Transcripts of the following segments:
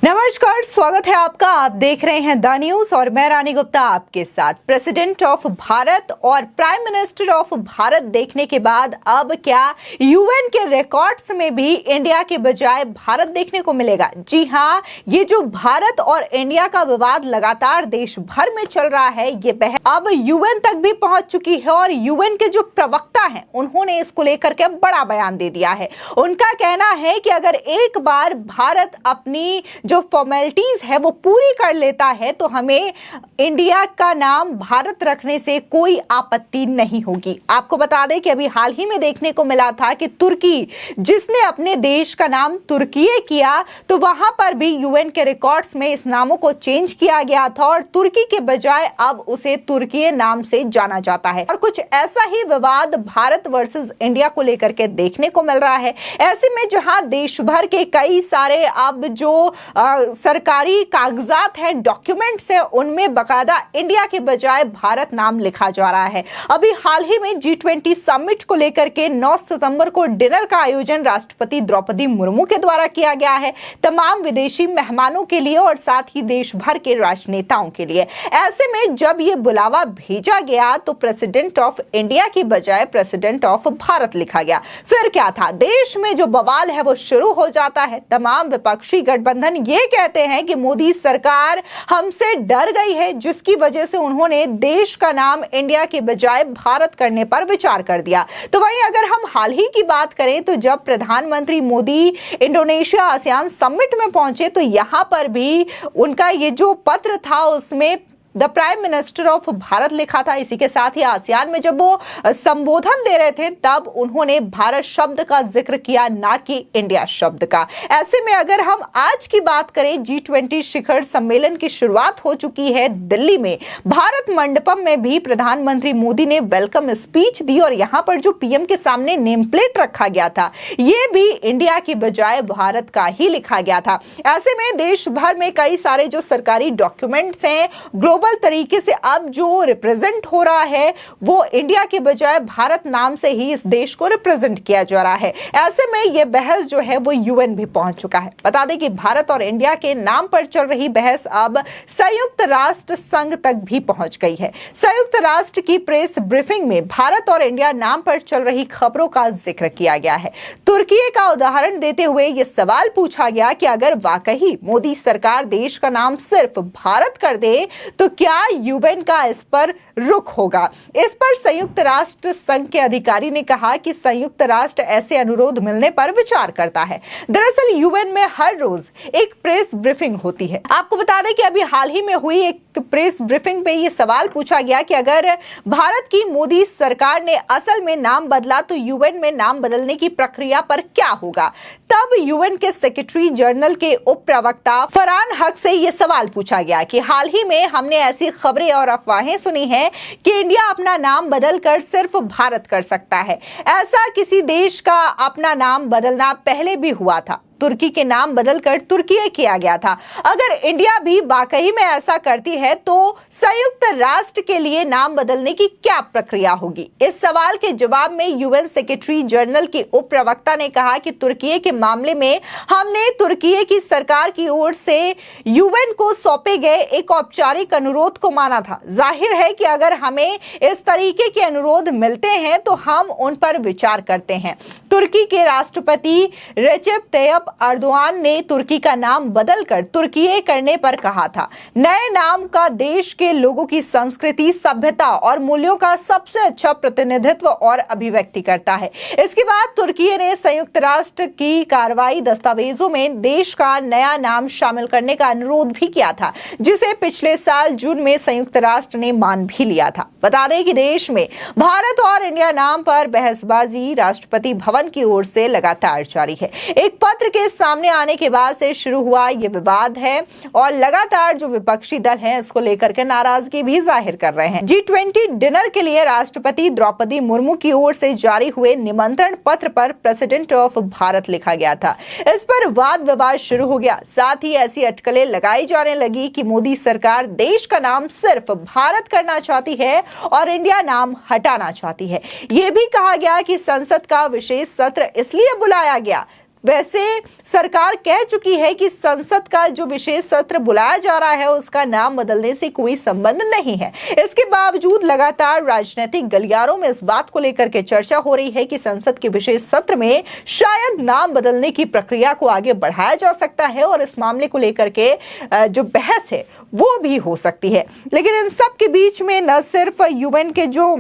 नमस्कार, स्वागत है आपका। आप देख रहे हैं द न्यूज और मैं रानी गुप्ता आपके साथ। प्रेसिडेंट ऑफ भारत और प्राइम मिनिस्टर ऑफ भारत देखने के बाद अब क्या यूएन के रिकॉर्ड्स में भी इंडिया के बजाय भारत देखने को मिलेगा? जी हां, ये जो भारत और इंडिया का विवाद लगातार देश भर में चल रहा है, ये बहस अब यूएन तक भी पहुंच चुकी है और यूएन के जो प्रवक्ता हैं उन्होंने इसको लेकर के बड़ा बयान दे दिया है। उनका कहना है कि अगर एक बार भारत अपनी जो फॉर्मेलिटीज है वो पूरी कर लेता है तो हमें इंडिया का नाम भारत रखने से कोई आपत्ति नहीं होगी। आपको बता दें कि अभी हाल ही में देखने को मिला था कि तुर्की, जिसने अपने देश का नाम तुर्कीये किया, तो वहां पर भी यूएन के रिकॉर्ड्स में इस नामों को चेंज किया गया था और तुर्की के बजाय अब उसे तुर्कीये नाम से जाना जाता है। और कुछ ऐसा ही विवाद भारत वर्सेस इंडिया को लेकर के देखने को मिल रहा है। ऐसे में जहां देश भर के कई सारे अब जो सरकारी कागजात हैं, डॉक्यूमेंट्स हैं, उनमें बकायदा इंडिया के बजाय भारत नाम लिखा जा रहा है। अभी हाल ही में G20 समिट को लेकर के 9 सितंबर को डिनर का आयोजन राष्ट्रपति द्रौपदी मुर्मू के द्वारा किया गया है, तमाम विदेशी मेहमानों के लिए और साथ ही देश भर के राजनेताओं के लिए। ऐसे में जब ये बुलावा भेजा गया तो प्रेसिडेंट ऑफ इंडिया की बजाय प्रेसिडेंट ऑफ भारत लिखा गया। फिर क्या था? देश में जो बवाल है वो शुरू हो जाता है। तमाम विपक्षी गठबंधन ये कहते हैं कि मोदी सरकार हमसे डर गई है, जिसकी वजह से उन्होंने देश का नाम इंडिया के बजाय भारत करने पर विचार कर दिया। तो वहीं अगर हम हाल ही की बात करें तो जब प्रधानमंत्री मोदी इंडोनेशिया आसियान समिट में पहुंचे तो यहां पर भी उनका ये जो पत्र था उसमें the prime minister of Bharat लिखा था। इसी के साथ ही आसियान में जब वो संबोधन दे रहे थे तब उन्होंने भारत शब्द का जिक्र किया, ना कि इंडिया शब्द का। ऐसे में अगर हम आज की बात करें, G20 शिखर सम्मेलन की शुरुआत हो चुकी है दिल्ली में। भारत मंडपम में भी प्रधानमंत्री मोदी ने वेलकम स्पीच दी और यहां पर जो पीएम के सामने नेम प्लेट रखा गया था ये भी इंडिया की बजाय भारत का ही लिखा गया था। ऐसे में देश भर में कई सारे जो सरकारी डॉक्यूमेंट्स हैं, ग्लोबल तरीके से अब जो रिप्रेजेंट हो रहा है वो इंडिया के बजाय भारत नाम से ही इस देश को रिप्रेजेंट किया जा रहा है। ऐसे में ये बहस जो है वो यूएन भी पहुंच चुका है। बता दें कि भारत और इंडिया के नाम पर चल रही बहस अब संयुक्त राष्ट्र संघ तक भी पहुंच गई है। संयुक्त राष्ट्र की प्रेस ब्रीफिंग में भारत और इंडिया नाम पर चल रही खबरों का जिक्र किया गया है। तुर्की का उदाहरण देते हुए यह सवाल पूछा गया कि अगर वाकई मोदी सरकार देश का नाम सिर्फ भारत कर दे तो क्या यूएन का इस पर रुख होगा? इस पर संयुक्त राष्ट्र संघ के अधिकारी ने कहा कि संयुक्त राष्ट्र ऐसे अनुरोध मिलने पर विचार करता है। दरअसल यूएन में हर रोज एक प्रेस ब्रीफिंग होती है। आपको बता दें कि अभी हाल ही में हुई एक प्रेस ब्रीफिंग पे ये सवाल पूछा गया कि अगर भारत की मोदी सरकार ने असल में नाम बदला तो यूएन में नाम बदलने की प्रक्रिया पर क्या होगा? तब यूएन के सेक्रेटरी जनरल के उप प्रवक्ता फरहान हक से यह सवाल पूछा गया कि हाल ही में हमने ऐसी खबरें और अफवाहें सुनी हैं कि इंडिया अपना नाम बदलकर सिर्फ भारत कर सकता है। ऐसा किसी देश का अपना नाम बदलना पहले भी हुआ था, तुर्की के नाम बदलकर तुर्कीये किया गया था। अगर इंडिया भी वाकई में ऐसा करती है तो संयुक्त राष्ट्र के लिए नाम बदलने की क्या प्रक्रिया होगी? इस सवाल के जवाब में यूएन सेक्रेटरी जनरल के उप प्रवक्ता ने कहा कि तुर्कीये के मामले में हमने तुर्कीये की सरकार की ओर से यूएन को सौंपे गए एक औपचारिक अनुरोध को माना था। जाहिर है कि अगर हमें इस तरीके के अनुरोध मिलते हैं तो हम उन पर विचार करते हैं। तुर्की के राष्ट्रपति रेसेप तैयप अर्दोआन ने तुर्की का नाम बदलकर तुर्कीये करने पर कहा था। नए नाम का देश के लोगों की संस्कृति, सभ्यता और मूल्यों का सबसे अच्छा प्रतिनिधित्व और अभिव्यक्ति करता है। इसके बाद तुर्की ने संयुक्त राष्ट्र की कार्रवाई दस्तावेजों में देश का नया नाम शामिल करने का अनुरोध भी किया था, जिसे पिछले साल जून में संयुक्त राष्ट्र ने मान भी लिया था। बता दें कि देश में भारत और इंडिया नाम पर बहसबाजी राष्ट्रपति भवन की ओर से लगातार जारी है। एक पत्र के सामने आने के बाद से शुरू हुआ ये विवाद है और लगातार जो विपक्षी दल हैं इसको लेकर के नाराजगी भी जाहिर कर रहे हैं। G20 डिनर के लिए राष्ट्रपति द्रौपदी मुर्मू की ओर से जारी हुए निमंत्रण पत्र पर प्रेसिडेंट ऑफ भारत लिखा गया था। इस पर वाद विवाद शुरू हो गया। साथ ही ऐसी अटकलें लगाई जाने लगी कि मोदी सरकार देश का नाम सिर्फ भारत करना चाहती है और इंडिया नाम हटाना चाहती है। यह भी कहा गया कि संसद का विशेष सत्र इसलिए बुलाया गया वैसे सरकार कह चुकी है कि संसद का जो विशेष सत्र बुलाया जा रहा है उसका नाम बदलने से कोई संबंध नहीं है। इसके बावजूद लगातार राजनीतिक गलियारों में इस बात को लेकर के चर्चा हो रही है कि संसद के विशेष सत्र में शायद नाम बदलने की प्रक्रिया को आगे बढ़ाया जा सकता है और इस मामले को लेकर के जो बहस है वो भी हो सकती है। लेकिन इन सब के बीच में न सिर्फ यूएन के जो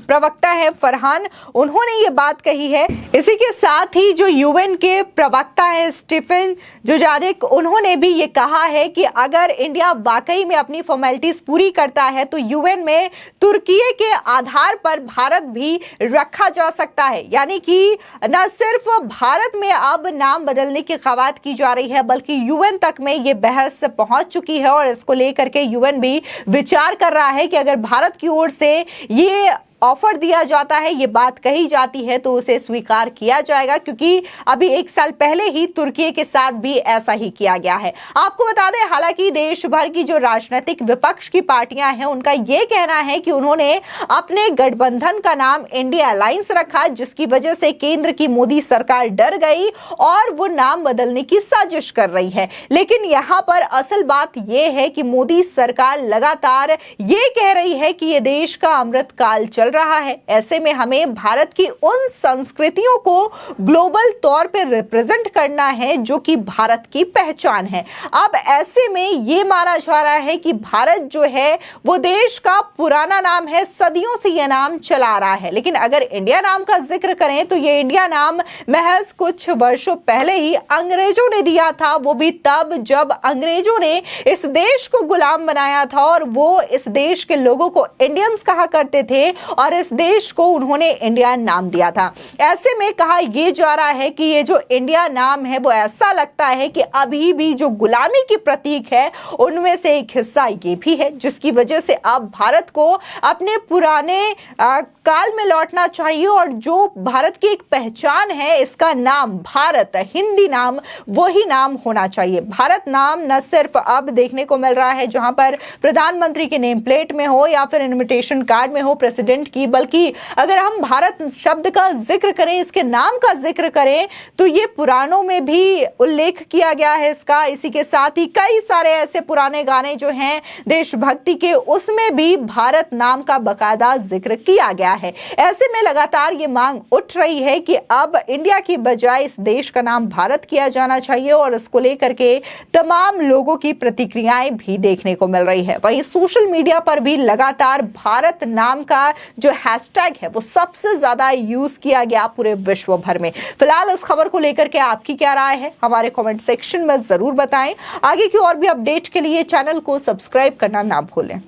प्रवक्ता है फरहान, उन्होंने ये बात कही है, इसी के साथ ही जो यूएन के प्रवक्ता है स्टीफन दुजारिक, उन्होंने भी ये कहा है कि अगर इंडिया वाकई में अपनी फॉर्मेलिटीज पूरी करता है तो यूएन में तुर्की के आधार पर भारत भी रखा जा सकता है। यानी कि न सिर्फ भारत में अब नाम बदलने की खवात की जा रही है बल्कि यूएन तक में ये बहस पहुंच चुकी है और इसको लेकर के यूएन भी विचार कर रहा है कि अगर भारत की ओर से ये ऑफर दिया जाता है, ये बात कही जाती है तो उसे स्वीकार किया जाएगा, क्योंकि अभी 1 साल पहले ही तुर्की के साथ भी ऐसा ही किया गया है। आपको बता दें, हालांकि देश भर की जो राजनीतिक विपक्ष की पार्टियां हैं उनका यह कहना है कि उन्होंने अपने गठबंधन का नाम इंडिया अलायंस रखा, जिसकी वजह से केंद्र की मोदी सरकार डर गई और वो नाम बदलने की साजिश कर रही है। लेकिन यहां पर असल बात यह है कि मोदी सरकार लगातार ये कह रही है कि ये देश का अमृत काल चल रहा है। ऐसे में हमें भारत की उन संस्कृतियों को ग्लोबल तौर पर रिप्रेजेंट करना है जो कि भारत की पहचान है। अब ऐसे में यह माना जा रहा है कि भारत जो है वो देश का पुराना नाम है, सदियों से यह नाम चला रहा है। लेकिन अगर इंडिया नाम का जिक्र करें तो यह इंडिया नाम महज कुछ वर्षों पहले ही अंग्रेजों ने दिया था, वो भी तब जब अंग्रेजों ने इस देश को गुलाम बनाया था और वो इस देश के लोगों को इंडियंस कहा करते थे और इस देश को उन्होंने इंडिया नाम दिया था। ऐसे में कहा यह जा रहा है कि ये जो इंडिया नाम है वो ऐसा लगता है कि अभी भी जो गुलामी की प्रतीक है उनमें से एक हिस्सा ये भी है, जिसकी वजह से अब भारत को अपने पुराने काल में लौटना चाहिए और जो भारत की एक पहचान है इसका नाम भारत, हिंदी नाम वही नाम होना चाहिए। भारत नाम न सिर्फ अब देखने को मिल रहा है जहां पर प्रधानमंत्री के नेम प्लेट में हो या फिर इनविटेशन कार्ड में हो प्रेसिडेंट की, बल्कि अगर हम भारत शब्द का जिक्र करें, इसके नाम का जिक्र करें तो ये पुराणों में भी उल्लेख किया गया है इसका। इसी के साथ ही कई सारे ऐसे पुराने गाने जो हैं देशभक्ति के, उसमें भी भारत नाम का बकायदा जिक्र किया गया है। ऐसे में लगातार ये मांग उठ रही है कि अब इंडिया की बजाय इस देश का नाम भारत किया जाना चाहिए और इसको लेकर के तमाम लोगों की प्रतिक्रियाएं भी देखने को मिल रही है। वहीं सोशल मीडिया पर भी लगातार भारत नाम का जो हैशटैग है वो सबसे ज्यादा यूज किया गया पूरे विश्व भर में। फिलहाल इस खबर को लेकर के आपकी क्या राय है हमारे कमेंट सेक्शन में जरूर बताएं। आगे की और भी अपडेट के लिए चैनल को सब्सक्राइब करना ना भूलें।